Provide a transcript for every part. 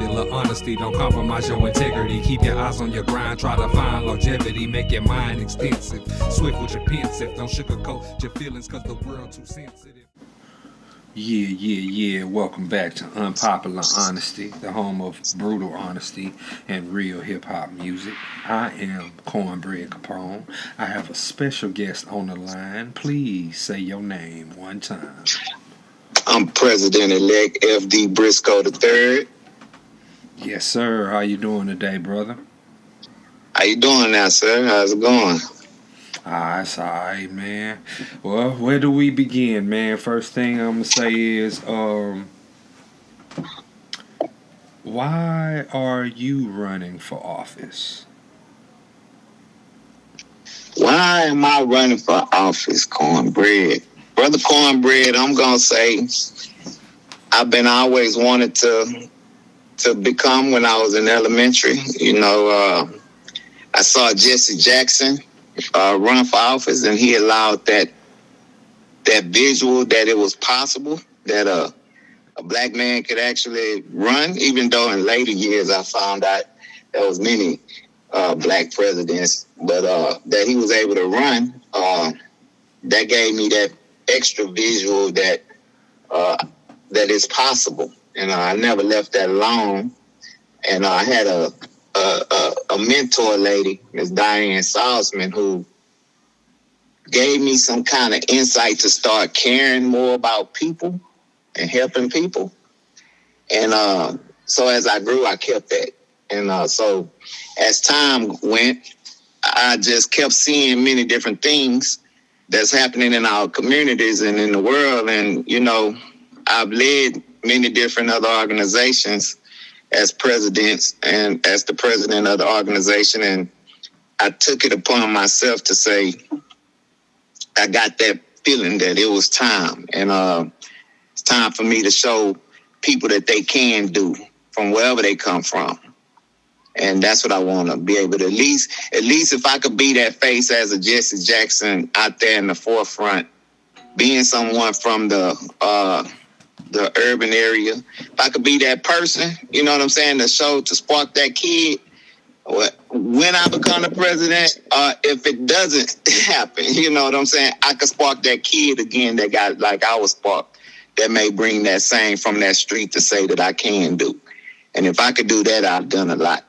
Unpopular honesty, don't compromise your integrity. Keep your eyes on your grind, try to find longevity. Make your mind extensive, swift with your pensive. Don't sugarcoat your feelings cause the world too sensitive. Yeah. Welcome back to Unpopular Honesty, the home of brutal honesty and real hip hop music. I am Cornbread Capone. I have a special guest on the line. Please say your name one time. I'm President-elect F.D. Brisco III. Yes, sir. How you doing today, brother? How you doing now, sir? How's it going? It's alright, man. Well, where do we begin, man? First thing I'm gonna say is, why are you running for office? Why am I running for office, Cornbread? Brother Cornbread, I'm gonna say I've been always wanted to become when I was in elementary. I saw Jesse Jackson run for office, and he allowed that visual that it was possible that a black man could actually run. Even though in later years I found out there was many black presidents, but that he was able to run, that gave me that extra visual that it's possible. And I never left that alone. And I had a mentor lady, Miss Diane Salzman, who gave me some kind of insight to start caring more about people and helping people. And so as I grew, I kept that. And so as time went, I just kept seeing many different things that's happening in our communities and in the world. And, I've led many different other organizations as presidents and as the president of the organization. And I took it upon myself to say, I got that feeling that it was time. And it's time for me to show people that they can do from wherever they come from. And that's what I want to be able to, at least if I could be that face as a Jesse Jackson out there in the forefront, being someone from the urban area. If I could be that person, you know what I'm saying, to spark that kid when I become the president, if it doesn't happen, you know what I'm saying, I could spark that kid again that got like I was sparked, that may bring that same from that street to say that I can do. And if I could do that, I've done a lot.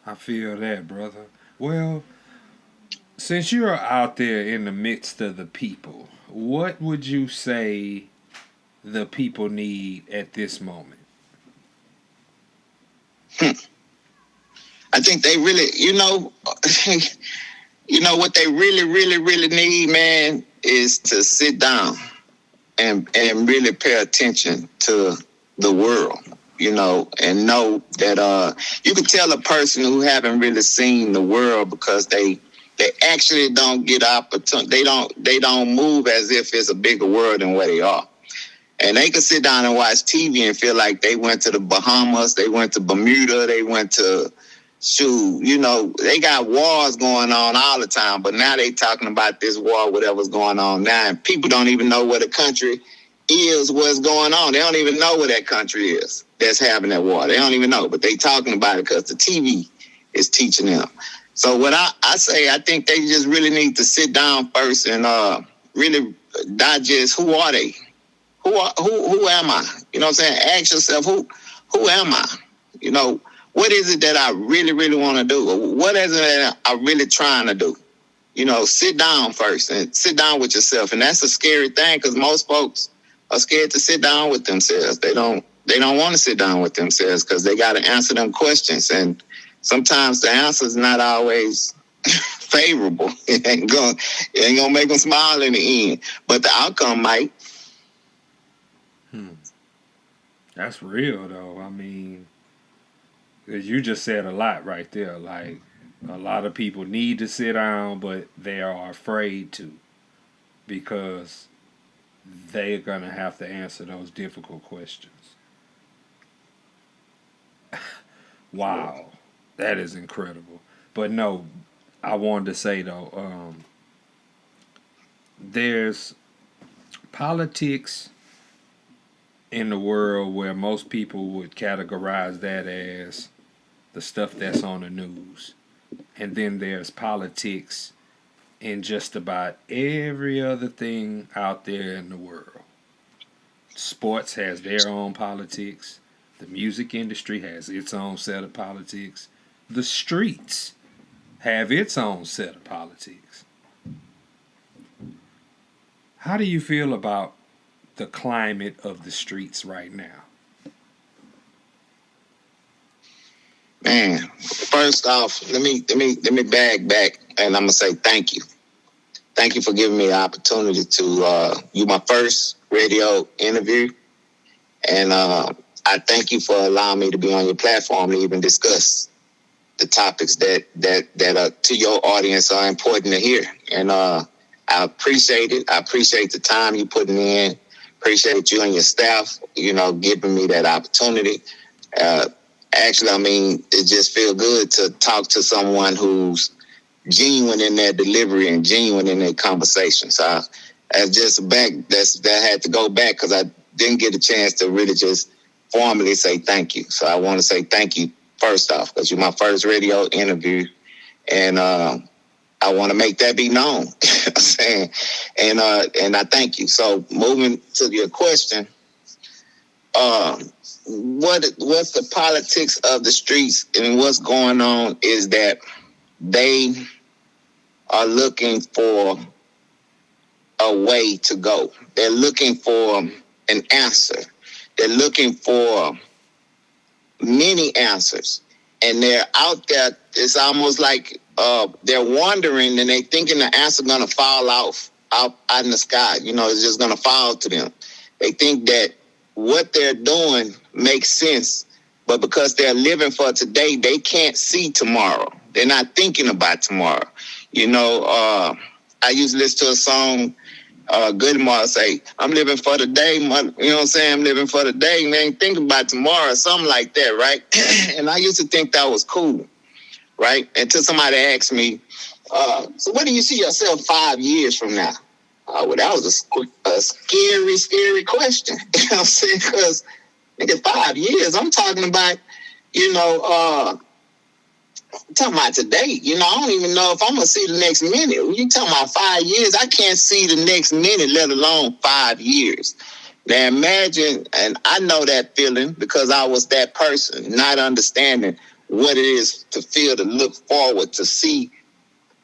I feel that, brother. Well, since you're out there in the midst of the people, what would you say the people need at this moment? I think they really, what they really need, man, is to sit down and really pay attention to the world, and know that you can tell a person who haven't really seen the world because they actually don't get opportunity. They don't move as if it's a bigger world than where they are. And they can sit down and watch TV and feel like they went to the Bahamas, they went to Bermuda, they went to they got wars going on all the time, but now they talking about this war, whatever's going on now, and people don't even know where the country is, what's going on. They don't even know where that country is that's having that war. They don't even know, but they talking about it because the TV is teaching them. So what I say, I think they just really need to sit down first and really digest who are they? Who am I? You know what I'm saying? Ask yourself, who am I? What is it that I really, really want to do? What is it that I'm really trying to do? Sit down first and sit down with yourself. And that's a scary thing because most folks are scared to sit down with themselves. They don't want to sit down with themselves because they got to answer them questions. And sometimes the answer is not always favorable. It ain't gonna make them smile in the end, but the outcome might. That's real, though. I mean, you just said a lot right there. Like, a lot of people need to sit down, but they are afraid to because they're going to have to answer those difficult questions. Wow. That is incredible. But no, I wanted to say, though, there's politics in the world where most people would categorize that as the stuff that's on the news. And then there's politics and just about every other thing out there in the world. Sports has their own politics. The music industry has its own set of politics. The streets have its own set of politics. How do you feel about the climate of the streets right now? Man, first off, let me bag back, and I'm gonna say thank you. Thank you for giving me the opportunity to you my first radio interview, and I thank you for allowing me to be on your platform to even discuss the topics that to your audience are important to hear. And I appreciate it. I appreciate the time you putting in. Appreciate you and your staff, giving me that opportunity. Actually, I mean, it just feels good to talk to someone who's genuine in their delivery and genuine in their conversation. So that had to go back because I didn't get a chance to really just formally say thank you. So I want to say thank you first off because you're my first radio interview, and I want to make that be known. And I thank you. So moving to your question, what's the politics of the streets and what's going on is that they are looking for a way to go. They're looking for an answer. They're looking for many answers. And they're out there. It's almost like they're wondering and they're thinking the answer going to fall out in the sky. It's just going to fall to them. They think that what they're doing makes sense, but because they're living for today, they can't see tomorrow. They're not thinking about tomorrow. I used to listen to a song, Goodmore say, I'm living for the day, you know what I'm saying? I'm living for the day, and they ain't thinking about tomorrow, something like that, right? And I used to think that was cool, right? Until somebody asked me, so where do you see yourself 5 years from now? Well, that was a scary, scary question. You know what I'm saying? Because, nigga, 5 years, I'm talking about, I'm talking about today. I don't even know if I'm going to see the next minute. You talking about 5 years, I can't see the next minute, let alone 5 years. Now imagine, and I know that feeling because I was that person, not understanding what it is to feel, to look forward, to see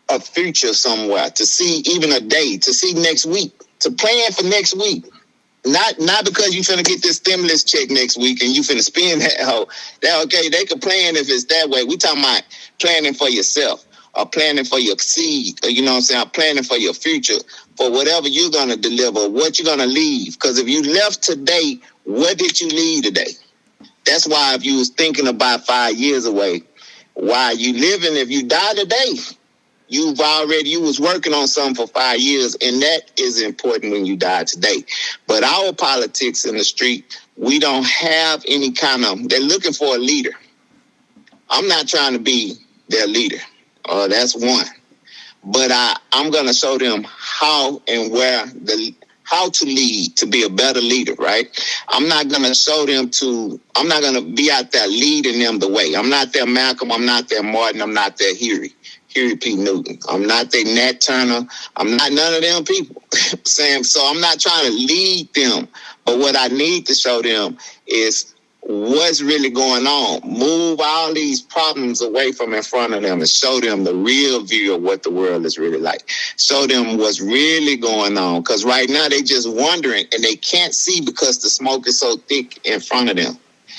a future somewhere, to see even a day, to see next week, to plan for next week. Not because you finna get this stimulus check next week and you finna spend that hoe. That okay, they can plan if it's that way. We talking about planning for yourself or planning for your seed, or, planning for your future, for whatever you're gonna deliver, what you're gonna leave. Because if you left today, what did you leave today? That's why if you was thinking about 5 years away, why you living, if you die today, you was working on something for 5 years, and that is important when you die today. But our politics in the street, we don't have any they're looking for a leader. I'm not trying to be their leader. That's one. But I'm going to show them how and how to lead, to be a better leader, right? I'm not going to be out there leading them the way. I'm not their Malcolm. I'm not their Martin. I'm not their Huey P. Newton. I'm not their Nat Turner. I'm not none of them people. Sam. So I'm not trying to lead them. But what I need to show them is what's really going on. Move all these problems away from in front of them and show them the real view of what the world is really like. Show them what's really going on. Because right now they just wondering and they can't see because the smoke is so thick in front of them.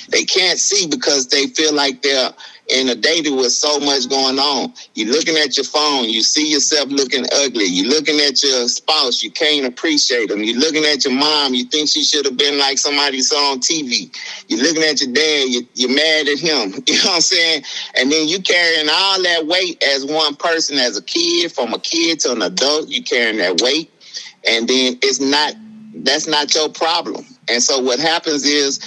They can't see because they feel like they're in a day with so much going on. You're looking at your phone, you see yourself looking ugly. You're looking at your spouse, you can't appreciate them. You're looking at your mom, you think she should have been like somebody saw on TV. You're looking at your dad, you're mad at him. You know what I'm saying? And then you carrying all that weight as one person, as a kid, from a kid to an adult, you carrying that weight. And then that's not your problem. And so what happens is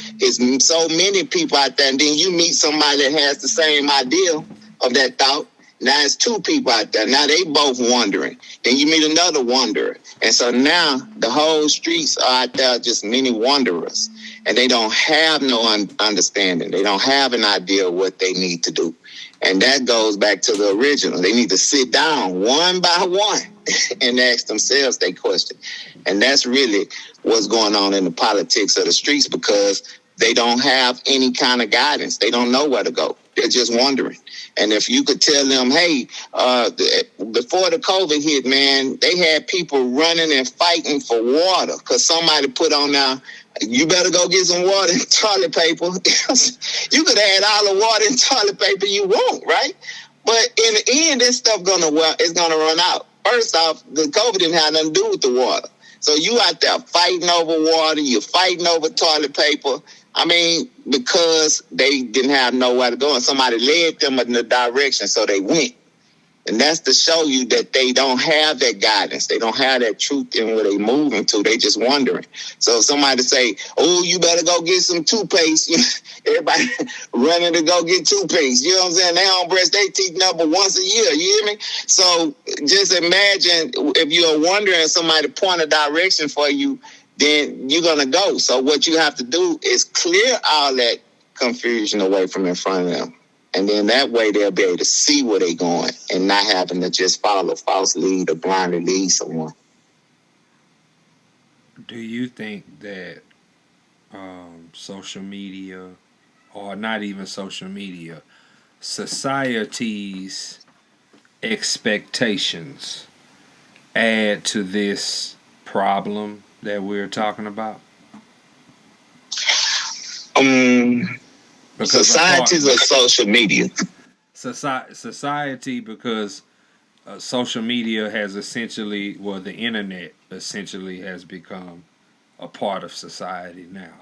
so many people out there, and then you meet somebody that has the same idea of that thought, Now it's two people out there. Now they both wandering. Then you meet another wanderer. And so now the whole streets are out there just many wanderers. And they don't have no understanding. They don't have an idea of what they need to do. And that goes back to the original. They need to sit down one by one and ask themselves that question. And that's really what's going on in the politics of the streets, because they don't have any kind of guidance. They don't know where to go. They're just wandering. And if you could tell them, hey, before the COVID hit, man, they had people running and fighting for water because somebody put on now, you better go get some water and toilet paper. You could add all the water and toilet paper you want, right? But in the end, this stuff is gonna run out. First off, the COVID didn't have nothing to do with the water. So you out there fighting over water, you're fighting over toilet paper. I mean, because they didn't have nowhere to go and somebody led them in the direction, so they went. And that's to show you that they don't have that guidance. They don't have that truth in where they moving to. They just wondering. So if somebody say, oh, you better go get some toothpaste. Everybody running to go get toothpaste. You know what I'm saying? They don't brush their teeth number once a year. You hear me? So just imagine if you're wondering, somebody point a direction for you, then you're going to go. So what you have to do is clear all that confusion away from in front of them. And then that way they'll be able to see where they're going and not having to just follow false lead or blindly lead someone. Do you think that social media, or not even social media, society's expectations add to this problem that we're talking about? Because societies or social media? Society, because social media has essentially, well, the internet essentially has become a part of society now.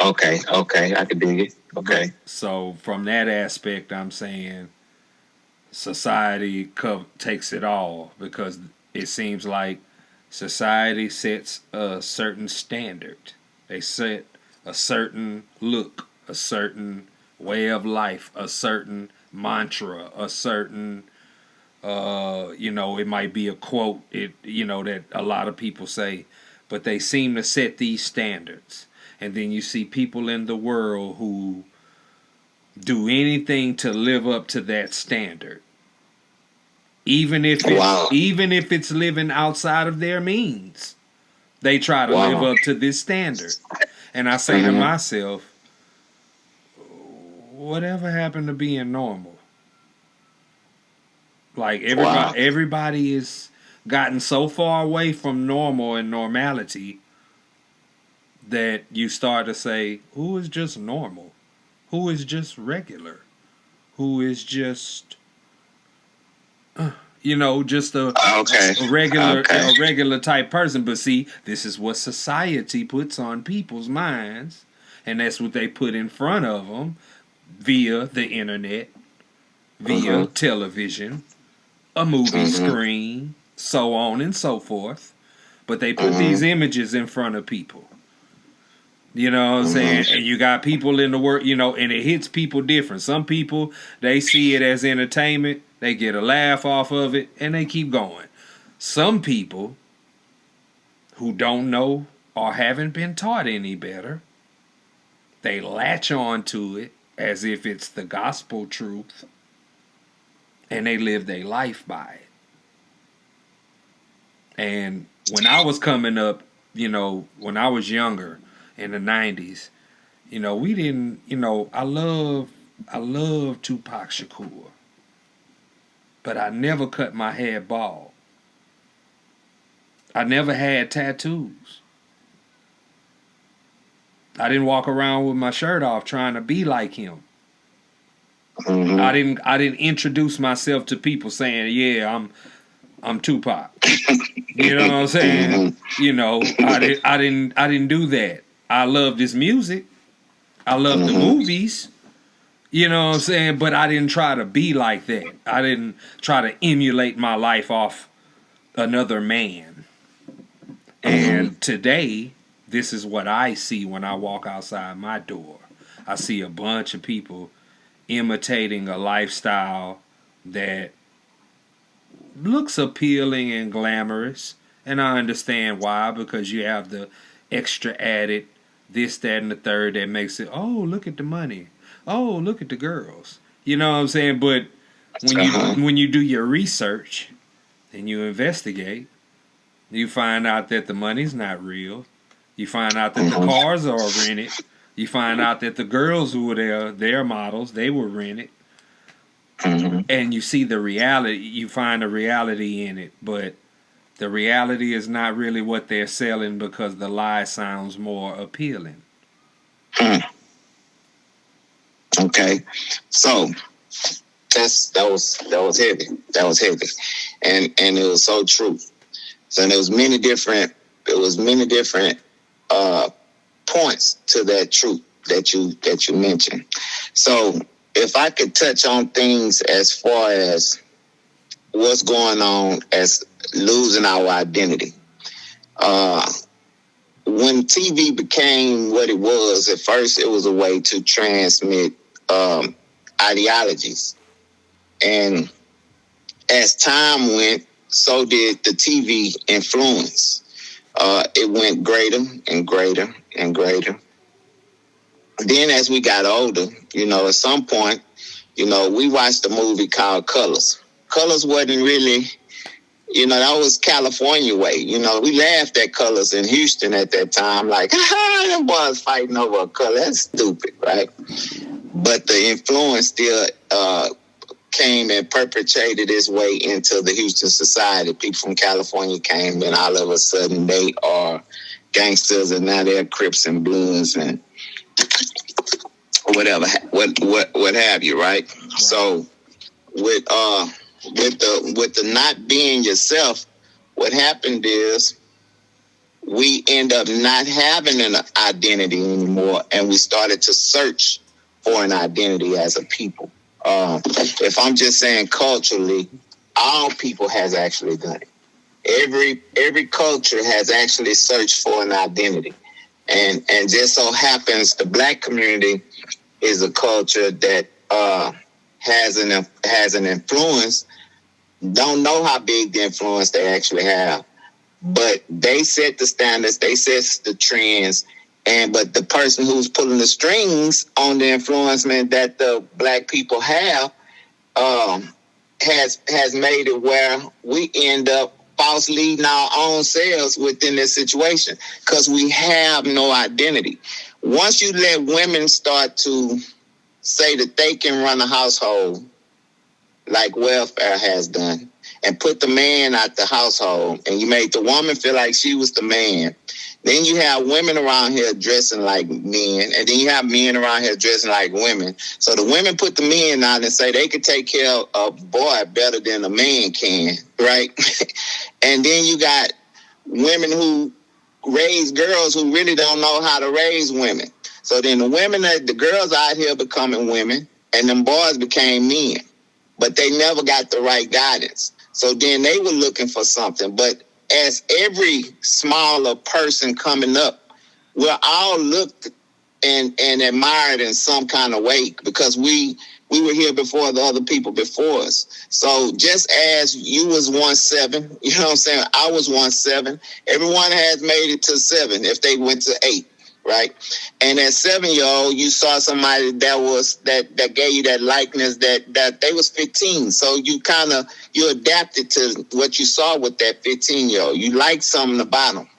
Okay, I can dig it. Okay. So from that aspect, I'm saying society takes it all, because it seems like society sets a certain standard. They set a certain look, a certain way of life, a certain mantra, a certain, it might be a quote, that a lot of people say, but they seem to set these standards. And then you see people in the world who do anything to live up to that standard. Even if it's living outside of their means, they try to live up to this standard. And I say to myself, whatever happened to being normal? Like everybody is gotten so far away from normal and normality that you start to say, who is just normal? Who is just regular? Who is just just a regular type person? But see, this is what society puts on people's minds, and that's what they put in front of them via the internet, via television, a movie screen, so on and so forth. But they put these images in front of people. You know what I'm saying? And you got people in the world, and it hits people different. Some people, they see it as entertainment. They get a laugh off of it, and they keep going. Some people who don't know or haven't been taught any better, they latch on to it as if it's the gospel truth, and they live their life by it. And when I was coming up, when I was younger in the 90s, we didn't, I love Tupac Shakur. But I never cut my hair bald. I never had tattoos. I didn't walk around with my shirt off trying to be like him. I didn't introduce myself to people saying, "Yeah, I'm Tupac." You know what I'm saying? I didn't do that. I loved his music. I loved the movies. You know what I'm saying? But I didn't try to be like that. I didn't try to emulate my life off another man. And today, this is what I see when I walk outside my door. I see a bunch of people imitating a lifestyle that looks appealing and glamorous, and I understand why, because you have the extra added this, that, and the third that makes it, oh, look at the money, oh, look at the girls. You know what I'm saying? But when you do your research and you investigate, you find out that the money's not real. You find out that the cars are rented. You find out that the girls who were there, their models, they were rented. And you see the reality. You find the reality in it, but the reality is not really what they're selling because the lie sounds more appealing. Okay, so that was heavy. That was heavy, and it was so true. So there was many different points to that truth that you mentioned. So if I could touch on things as far as what's going on as losing our identity. When TV became what it was, at first it was a way to transmit ideologies. And as time went, so did the TV influence. It went greater and greater and greater. Then as we got older, at some point, we watched a movie called Colors. Colors wasn't really, that was California way. We laughed at Colors in Houston at that time, like, them boys fighting over a color. That's stupid, right? But the influence still came and perpetrated its way into the Houston society. People from California came, and all of a sudden they are gangsters, and now they're Crips and Bloods and whatever, what have you, right? So with the not being yourself, what happened is we end up not having an identity anymore, and we started to search for an identity as a people. If I'm just saying culturally, all people has actually done it. Every culture has actually searched for an identity, and just so happens the Black community is a culture that has an influence. Don't know how big the influence they actually have, but they set the standards, they set the trends. But the person who's pulling the strings on the influencement that the Black people have has made it where we end up false leading our own selves within this situation because we have no identity. Once you let women start to say that they can run a household like welfare has done and put the man out the household, and you made the woman feel like she was the man, then you have women around here dressing like men, and then you have men around here dressing like women. So the women put the men out and say they could take care of a boy better than a man can, right? And then you got women who raise girls who really don't know how to raise women. So then the girls out here becoming women, and them boys became men, but they never got the right guidance. So then they were looking for something, but as every smaller person coming up, we're all looked and admired in some kind of way because we were here before the other people before us. So just as you was 1'7", you know what I'm saying? I was 1'7". Everyone has made it to 7 if they went to 8, right? And at 7-year-old, you saw somebody that gave you that likeness that they was 15. So you adapted to what you saw with that 15-year-old. You liked something about them.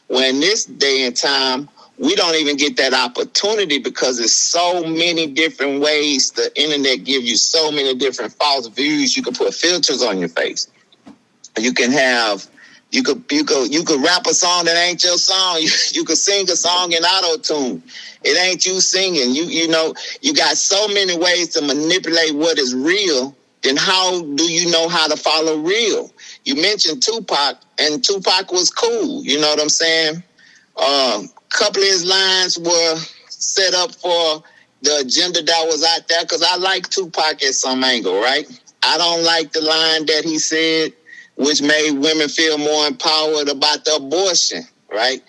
Well, in this day and time, we don't even get that opportunity because there's so many different ways. The internet gives you so many different false views. You can put filters on your face. You can have, you could rap a song that ain't your song. You could sing a song in auto-tune. It ain't you singing. You got so many ways to manipulate what is real. Then how do you know how to follow real? You mentioned Tupac, and Tupac was cool. You know what I'm saying? Couple of his lines were set up for the agenda that was out there because I like Tupac at some angle, right? I don't like the line that he said, which made women feel more empowered about the abortion, right?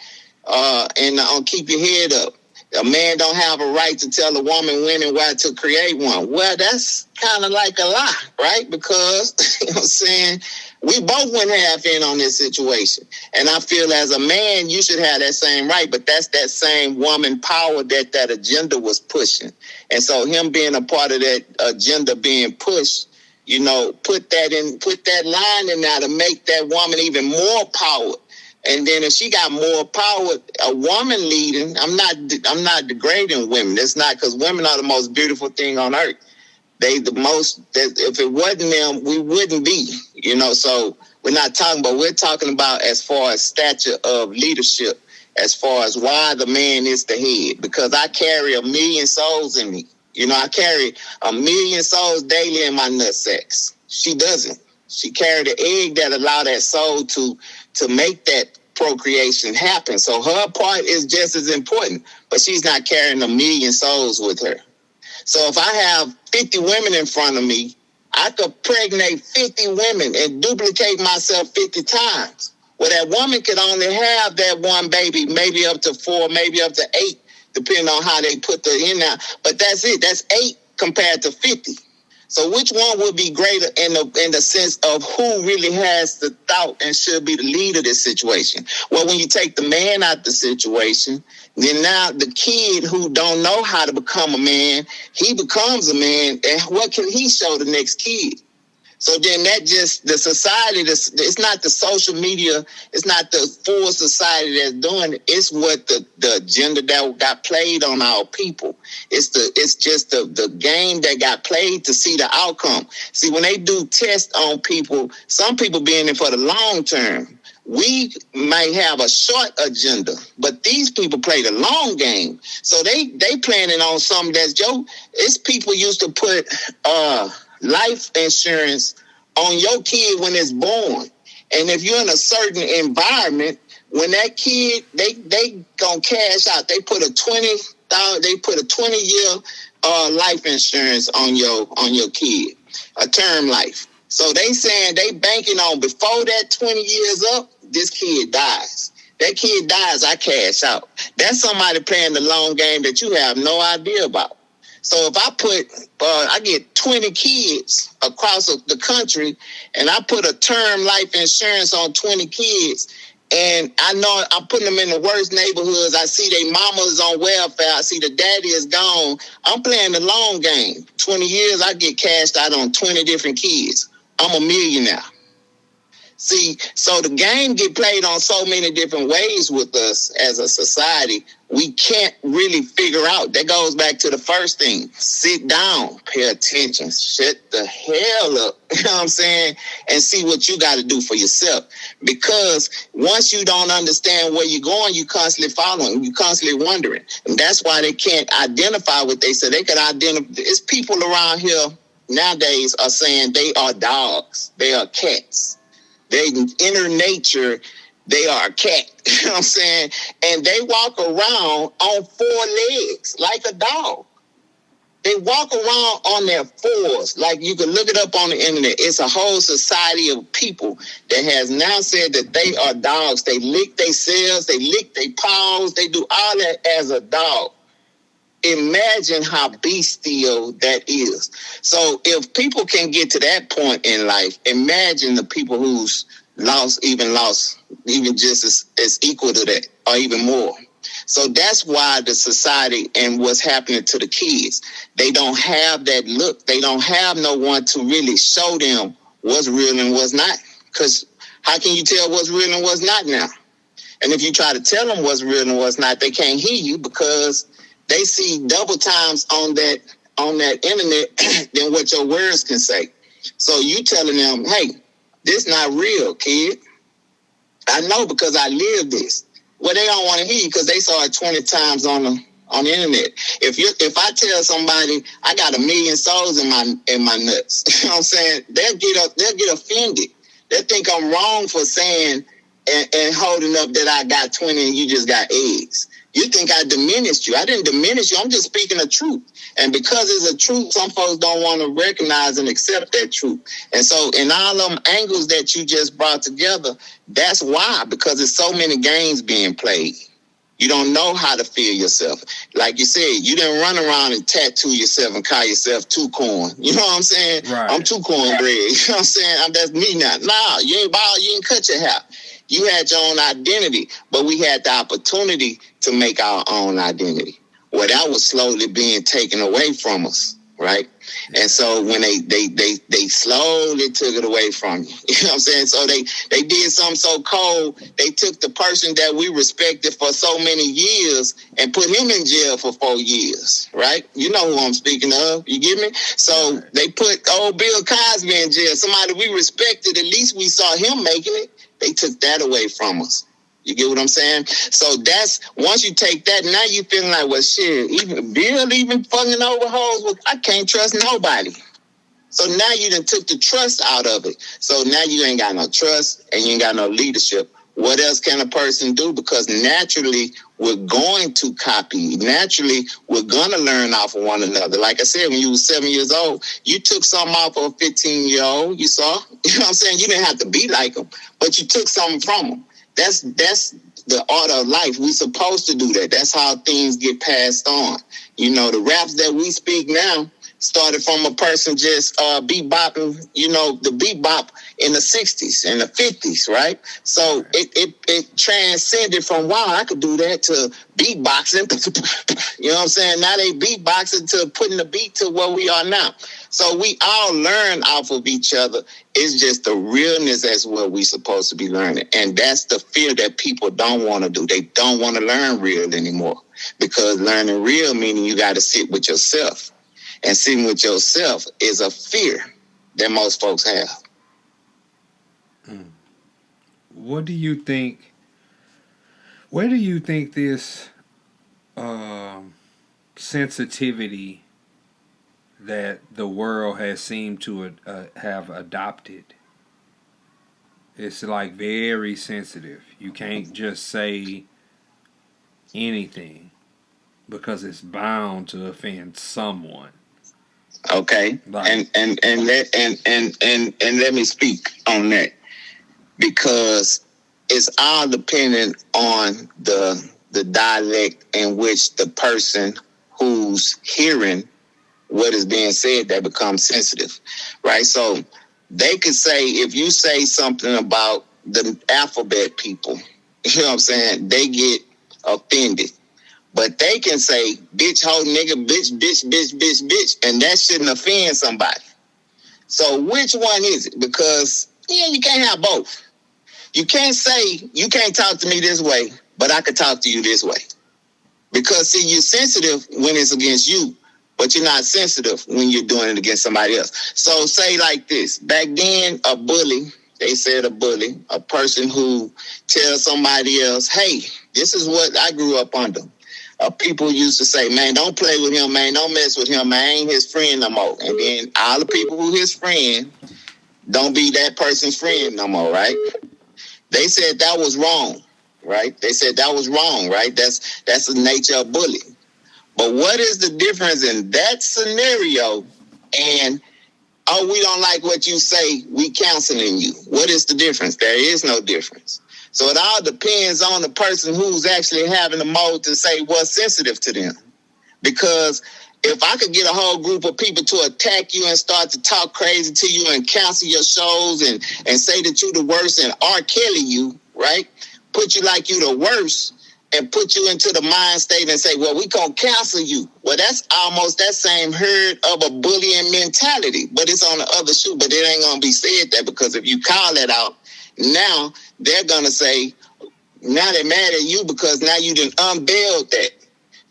And Keep Your Head Up. A man don't have a right to tell a woman when and where to create one. Well, that's kind of like a lie, right? Because, you know what I'm saying, we both went half in on this situation. And I feel as a man, you should have that same right, but that's that same woman power that agenda was pushing. And so him being a part of that agenda being pushed, you know, put that line in there to make that woman even more powered. And then if she got more power, a woman leading, I'm not degrading women. It's not, because women are the most beautiful thing on earth. They the most, if it wasn't them, we wouldn't be, you know. So we're not talking about, we're talking about as far as stature of leadership, as far as why the man is the head. Because I carry 1 million souls in me. You know, I carry 1 million souls daily in my nutsacks. She doesn't. She carried the egg that allowed that soul to make that procreation happen. So her part is just as important, but she's not carrying 1 million souls with her. So if I have 50 women in front of me, I could pregnate 50 women and duplicate myself 50 times. Well, that woman could only have that one baby, maybe up to 4, maybe up to 8, depending on how they put the in there. But that's it. That's 8 compared to 50. So which one would be greater in the sense of who really has the thought and should be the leader of this situation? Well, when you take the man out of the situation, then now the kid who don't know how to become a man, he becomes a man, and what can he show the next kid? So then that just, the society, it's not the social media, it's not the full society that's doing it. It's what the agenda that got played on our people. It's just the game that got played to see the outcome. See, when they do tests on people, some people being in for the long term. We might have a short agenda, but these people play the long game. So they planning on something that's Joe. It's people used to put life insurance on your kid when it's born. And if you're in a certain environment, when that kid, they gonna cash out. They put a 20-year life insurance on your kid, a term life. So they saying they banking on before that 20 years up, this kid dies. That kid dies, I cash out. That's somebody playing the long game that you have no idea about. So if I I get 20 kids across the country, and I put a term life insurance on 20 kids, and I know I'm putting them in the worst neighborhoods. I see their mama's on welfare. I see the daddy is gone. I'm playing the long game. 20 years, I get cashed out on 20 different kids. I'm a millionaire. See, so the game get played on so many different ways with us as a society. We can't really figure out. That goes back to the first thing. Sit down, pay attention, shut the hell up, you know what I'm saying, and see what you got to do for yourself. Because once you don't understand where you're going, you constantly following, you constantly wondering. And that's why they can't identify what they say. They can identify. It's people around here nowadays are saying they are dogs, they are cats. They inner nature, they are a cat, you know what I'm saying? And they walk around on 4 legs like a dog. They walk around on their 4s. Like you can look it up on the internet. It's a whole society of people that has now said that they are dogs. They lick themselves, they lick their paws, they do all that as a dog. Imagine how bestial that is. So if people can get to that point in life, imagine the people who's lost even just as equal to that or even more. So that's why the society and what's happening to the kids, they don't have that look. They don't have no one to really show them what's real and what's not. Because how can you tell what's real and what's not now? And if you try to tell them what's real and what's not, they can't hear you because they see double times on that internet than what your words can say. So you telling them, hey, this not real, kid. I know because I lived this. Well, they don't want to hear you because they saw it 20 times on the internet. If I tell somebody I got 1 million souls in my nuts, you know what I'm saying? They'll get offended. They'll think I'm wrong for saying and holding up that I got 20 and you just got eggs. You think I diminished you. I didn't diminish you. I'm just speaking the truth. And because it's a truth, some folks don't want to recognize and accept that truth. And so in all them angles that you just brought together, that's why, because there's so many games being played. You don't know how to feel yourself. Like you said, you didn't run around and tattoo yourself and call yourself Two Corn. You know what I'm saying? Right. I'm Two Cornbread. You know what I'm saying? That's me now. Nah, you ain't bald. You ain't cut your hair. You had your own identity, but we had the opportunity to make our own identity. Well, that was slowly being taken away from us, right? And so when they slowly took it away from you, you know what I'm saying? So they did something so cold. They took the person that we respected for so many years and put him in jail for 4 years, right? You know who I'm speaking of. You get me? So they put old Bill Cosby in jail. Somebody we respected. At least we saw him making it. They took that away from us. You get what I'm saying? So that's, once you take that, now you feeling like, well, shit, even Bill even fucking over hoes. Well, I can't trust nobody. So now you done took the trust out of it. So now you ain't got no trust and you ain't got no leadership. What else can a person do? Because naturally, we're going to copy. Naturally, we're going to learn off of one another. Like I said, when you were 7 years old, you took something off of a 15-year-old, you saw? You know what I'm saying? You didn't have to be like them, but you took something from them. That's the art of life. We're supposed to do that. That's how things get passed on. You know, the raps that we speak now started from a person just bebopping, you know, the bebop in the 60s and the 50s, right? So it transcended from, wow, I could do that, to beatboxing. You know what I'm saying? Now they beatboxing to putting the beat to where we are now. So we all learn off of each other. It's just the realness that's what we're supposed to be learning. And that's the fear that people don't want to do. They don't want to learn real anymore, because learning real meaning you got to sit with yourself. And sitting with yourself is a fear that most folks have. What do you think? Where do you think this sensitivity that the world has seemed to have adopted? It's like very sensitive. You can't just say anything because it's bound to offend someone. Okay, like, and let me speak on that, because it's all dependent on the dialect in which the person who's hearing what is being said that becomes sensitive, right? So they could say, if you say something about the alphabet people, you know what I'm saying, they get offended. But they can say, bitch, hoe, nigga, bitch, bitch, bitch, bitch, bitch, and that shouldn't offend somebody. So which one is it? Because, you can't have both. You can't say, you can't talk to me this way, but I could talk to you this way. Because, see, you're sensitive when it's against you, but you're not sensitive when you're doing it against somebody else. So say like this. Back then, a bully, they said a bully, a person who tells somebody else, hey, this is what I grew up under. People used to say, man, don't play with him, man. Don't mess with him, man. I ain't his friend no more. And then all the people who his friend don't be that person's friend no more, right? They said that was wrong, right? They said that was wrong, right? That's the nature of bullying. But what is the difference in that scenario and, oh, we don't like what you say, we counseling you? What is the difference? There is no difference. So it all depends on the person who's actually having the mode to say what's sensitive to them. Because if I could get a whole group of people to attack you and start to talk crazy to you and cancel your shows and say that you're the worst and R. Kelly you, right? Put you like you the worst and put you into the mind state and say, well, we gonna cancel you. Well, that's almost that same herd of a bullying mentality, but it's on the other shoe. But it ain't gonna be said that, because if you call that out, now they're going to say, now they're mad at you because now you done unveiled that.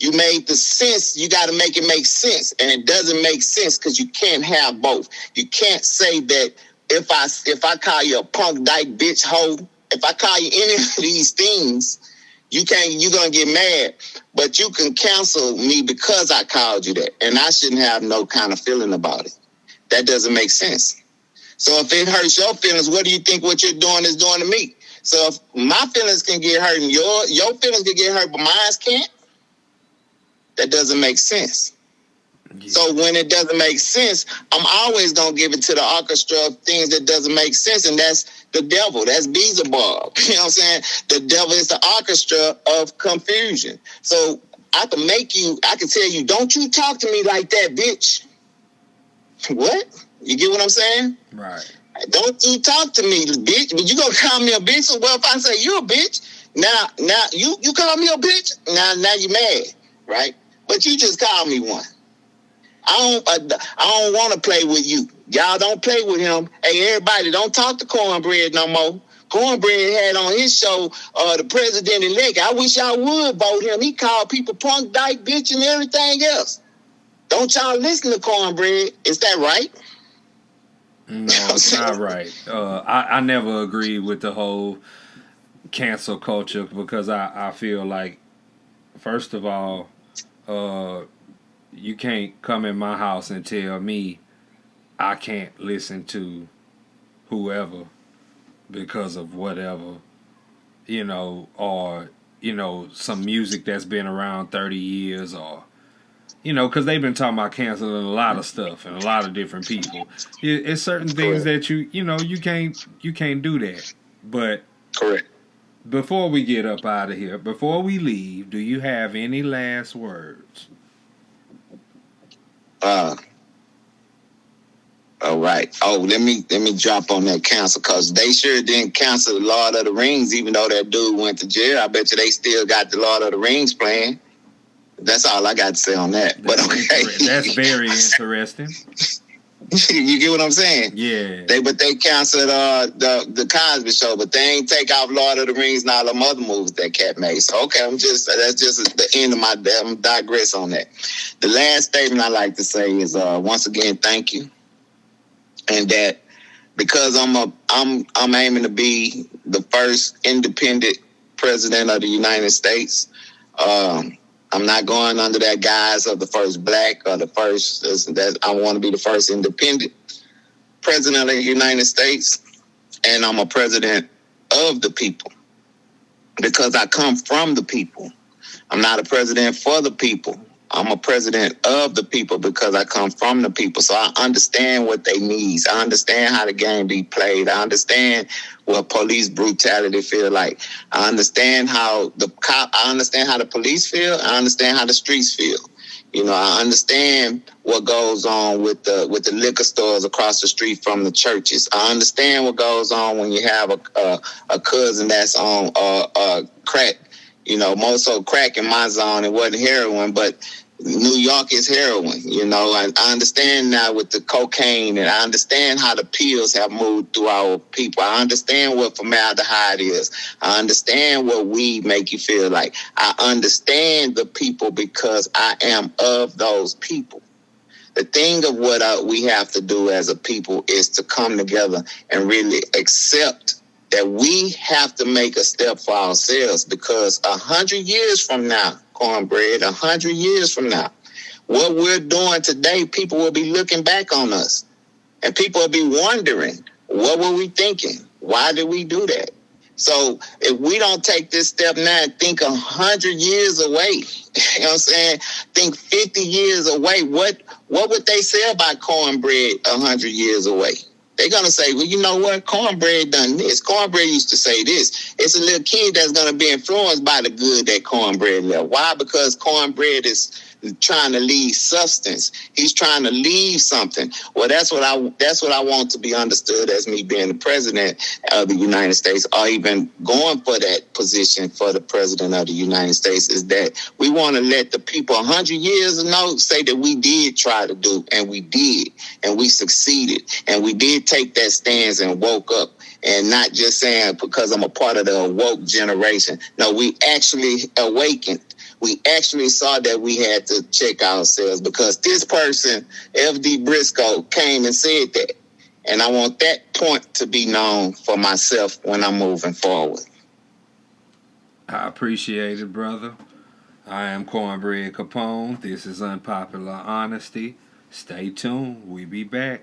You made the sense, you got to make it make sense. And it doesn't make sense because you can't have both. You can't say that if I call you a punk dyke bitch hoe, if I call you any of these things, you're going to get mad. But you can cancel me because I called you that. And I shouldn't have no kind of feeling about it. That doesn't make sense. So if it hurts your feelings, what do you think what you're doing is doing to me? So if my feelings can get hurt and your feelings can get hurt, but mine can't, that doesn't make sense. Yeah. So when it doesn't make sense, I'm always gonna give it to the orchestra of things that doesn't make sense, and that's the devil. That's Beelzebub. You know what I'm saying? The devil is the orchestra of confusion. So I can tell you, don't you talk to me like that, bitch. What? You get what I'm saying? Right. Don't you talk to me, bitch. But you gonna call me a bitch? So well, if I say you a bitch, now you call me a bitch. Now you mad, right? But you just call me one. I don't want to play with you. Y'all don't play with him. Hey, everybody, don't talk to Cornbread no more. Cornbread had on his show the president-elect. I wish y'all would vote him. He called people punk, dyke, bitch, and everything else. Don't y'all listen to Cornbread. Is that right? No, it's not right. I never agreed with the whole cancel culture because I feel like, first of all, you can't come in my house and tell me I can't listen to whoever because of whatever, or, some music that's been around 30 years or, because they've been talking about canceling a lot of stuff and a lot of different people. It's certain things that you can't do that. But correct. Before we get up out of here, before we leave, do you have any last words? All right. Oh, let me drop on that cancel because they sure didn't cancel the Lord of the Rings, even though that dude went to jail. I bet you they still got the Lord of the Rings playing. That's all I got to say on that. But okay, that's very interesting. You get what I'm saying? Yeah. They canceled the Cosby Show, but they ain't take off Lord of the Rings and all them other movies that Cat made. So okay, that's just the end of my. I'm digress on that. The last statement I like to say is once again thank you, and that because I'm aiming to be the first independent president of the United States. I'm not going under that guise of the first black or the first. That I want to be the first independent president of the United States, and I'm a president of the people because I come from the people. I'm not a president for the people. I'm a president of the people because I come from the people. So I understand what they need. I understand how the game be played. I understand what police brutality feel like. I understand how I understand how the police feel. I understand how the streets feel. I understand what goes on with the liquor stores across the street from the churches. I understand what goes on when you have a cousin that's on crack. More so crack in my zone. It wasn't heroin, but New York is heroin. I understand now with the cocaine, and I understand how the pills have moved through our people. I understand what formaldehyde is. I understand what weed make you feel like. I understand the people because I am of those people. The thing of what we have to do as a people is to come together and really accept that we have to make a step for ourselves because 100 years from now, Cornbread, 100 years from now, what we're doing today, people will be looking back on us. And people will be wondering, what were we thinking? Why did we do that? So if we don't take this step now and think 100 years away, you know what I'm saying? Think 50 years away, what would they say about Cornbread 100 years away? They're going to say, well, you know what? Cornbread done this. Cornbread used to say this. It's a little kid that's going to be influenced by the good that Cornbread left. Why? Because Cornbread is trying to leave substance. He's trying to leave something. Well, that's what I want to be understood as me being the president of the United States, or even going for that position for the president of the United States, is that we want to let the people 100 years ago say that we did try to do, and we did, and we succeeded, and we did take that stance and woke up. And not just saying because I'm a part of the woke generation. No, we actually awakened. We actually saw that we had to check ourselves because this person, FD Brisco, came and said that. And I want that point to be known for myself when I'm moving forward. I appreciate it, brother. I am Cornbread Capone. This is Unpopular Honesty. Stay tuned. We be back.